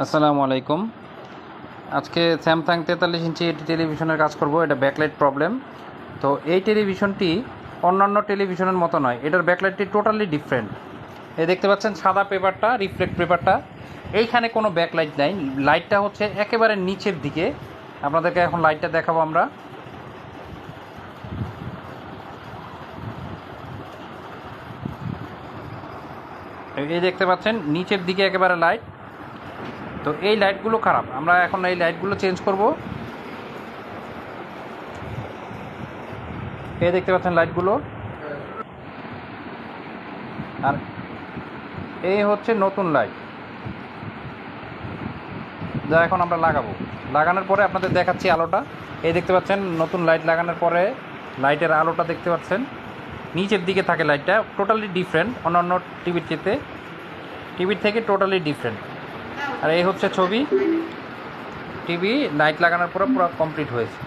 আসসালামু আলাইকুম। আজকে স্যামসাং 43 ইঞ্চি এটি টেলিভিশনের কাজ করব। এটা ব্যাকলাইট প্রবলেম। তো এই টেলিভিশনটি অন্যান্য টেলিভিশনের মতো নয়, এটার ব্যাকলাইটটি টোটালি ডিফারেন্ট। এই দেখতে পাচ্ছেন সাদা পেপারটা, রিফ্লেক্ট পেপারটা, এইখানে কোনো ব্যাকলাইট নাই। লাইটটা হচ্ছে একেবারে নিচের দিকে। আপনাদেরকে এখন লাইটটা দেখাবো আমরা। এই দেখতে পাচ্ছেন নিচের দিকে একেবারে লাইট। তো এই লাইটগুলো খারাপ, আমরা এখন এই লাইটগুলো চেঞ্জ করব। এই দেখতে পাচ্ছেন লাইটগুলো, আর এই হচ্ছে নতুন লাইট যা এখন আমরা লাগাবো। লাগানোর পরে আপনাদের দেখাচ্ছি আলোটা। এই দেখতে পাচ্ছেন নতুন লাইট লাগানোর পরে লাইটের আলোটা দেখতে পাচ্ছেন নিচের দিকে থাকে। লাইটটা টোটালি ডিফারেন্ট অন্যান্য টিভির থেকে টোটালি ডিফারেন্ট। আর এই হচ্ছে ছবি। টিভি লাইট লাগানোর পরে পুরো কমপ্লিট হয়েছে।